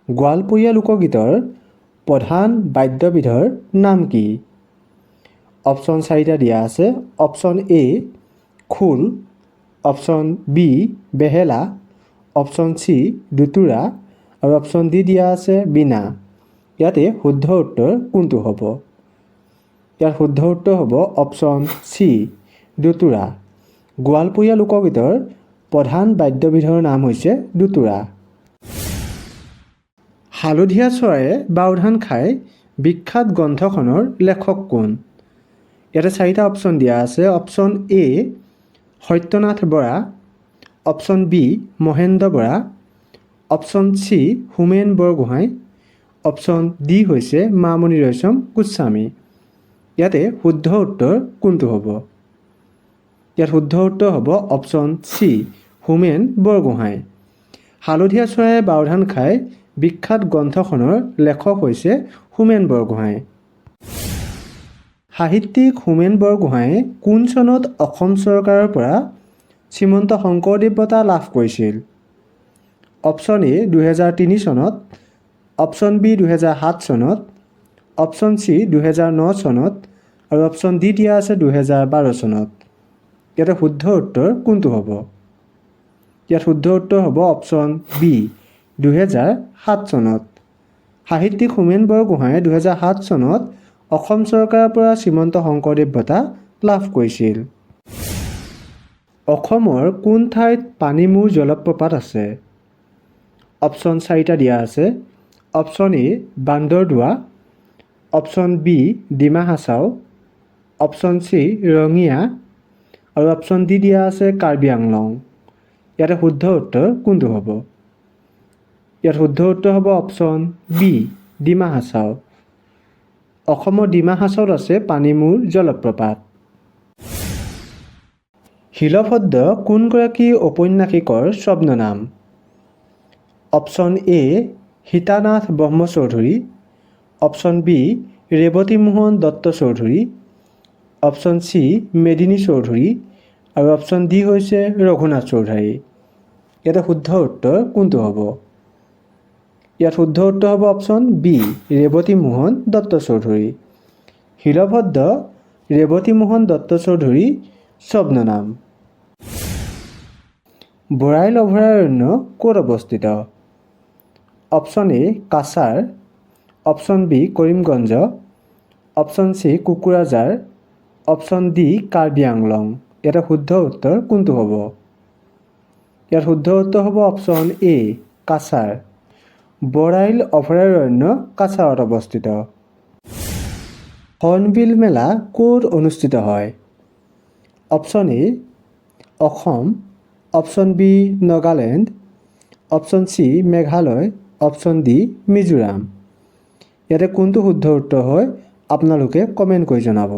গোৱালপৰীয়া লোকগীতৰ প্ৰধান বাদ্যবিধৰ নাম কি? অপশ্যন 4টা দিয়া আছে। অপশ্যন এ খোল, অপশ্যন বি বেহেলা, অপশ্যন চি দুতুৰা আৰু অপশ্যন ডি দিয়া আছে বীণা। ইয়াতে শুদ্ধ উত্তৰ কোনটো হ'ব? ইয়াৰ শুদ্ধ উত্তৰ হ'ব অপশ্যন চি দুতুৰা। গোৱালপৰীয়া লোকগীতৰ প্ৰধান বাদ্যবিধৰ নাম হৈছে দুতুৰা। হালধীয়া চৰায়ে বাওধান খাই বিখ্যাত গ্ৰন্থখনৰ লেখক কোন? ইয়াতে 4টা অপশ্যন দিয়া আছে। Option A Satyanath Bora, option B Mahendra Bora, option C Homen Borgohain, option D হৈছে মামণি ৰয়ছম গোস্বামী। ইয়াতে শুদ্ধ উত্তৰ কোনটো হ'ব? ইয়াত শুদ্ধ উত্তৰ হ'ব অপশ্যন চি হোমেন বৰগোহাঁই। হালধীয়া চৰায়ে বাওধান খাই বিখ্যাত গ্ৰন্থখনৰ লেখক হৈছে হোমেন বৰগোহাঁই। সাহিত্যিক হোমেন বৰগোহাঁয়ে কোন চনত অসম চৰকাৰৰ পৰা শ্ৰীমন্ত শংকৰদেৱ বঁটা লাভ কৰিছিল? অপশ্যন এ 2003 চনত, অপশ্যন বি 2007 চনত, অপশ্যন চি 2009 চনত আৰু অপশ্যন ডি দিয়া আছে 2012 চনত। ইয়াতে শুদ্ধ উত্তৰ কোনটো হ'ব? ইয়াত শুদ্ধ উত্তৰ হ'ব অপশ্যন বি 2007 চনত। সাহিত্যিক হোমেন বৰগোহাঁয়ে 2007 চনত অসম চৰকাৰৰ পৰা শ্ৰীমন্ত শংকৰদেৱ বঁটা লাভ কৰিছিল। অসমৰ কোন ঠাইত পানীমূৰ জলপ্ৰপাত আছে? অপশ্যন 4টা দিয়া আছে। Option A Bandardewa, option B Dima Hasao, option C Rangia আৰু অপশ্যন ডি দিয়া আছে কাৰ্বি আংলং। ইয়াতে শুদ্ধ উত্তৰ কোনটো হ'ব? ইয়াত শুদ্ধ উত্তৰ হ'ব অপশ্যন বি ডিমা হাছাও। অসমৰ ডিমা হাছাওত আছে পানীমূৰ জলপ্ৰপাত। শিলভদ্ৰ কোনগৰাকী ঔপন্যাসিকৰ ছদ্মনাম? Option A Sitanath Brahmachaudhuri, option B Rebatimohan Dutta Choudhury, option C Medini Choudhury আৰু অপশ্যন ডি হৈছে ৰঘুনাথ চৌধুৰী। ইয়াতে শুদ্ধ উত্তৰ কোনটো হ'ব? ইয়াত শুদ্ধ উত্তৰ হ'ব অপশ্যন বি ৰেৱতীমোহন দত্ত চৌধুৰী। শিলভদ্ৰ ৰেৱতীমোহন দত্ত চৌধুৰী ছদ্মনাম। বৰাইল অভয়াৰণ্য ক'ত অৱস্থিত? Option A Cachar, option B Karimganj, option C Kokrajhar, option D Karbi Anglong. ইয়াতে শুদ্ধ উত্তৰ কোনটো হ'ব? ইয়াত শুদ্ধ উত্তৰ হ'ব অপশ্যন এ কাছাৰ। বৰাইল অভয়াৰণ্য কাছাৰত অৱস্থিত। হৰ্ণবিল মেলা ক'ত অনুষ্ঠিত হয়? Option A Assam, option B Nagaland, option C Meghalaya, option D Mizoram. ইয়াতে কোনটো শুদ্ধ উত্তৰ হয় আপোনালোকে কমেণ্ট কৰি জনাব।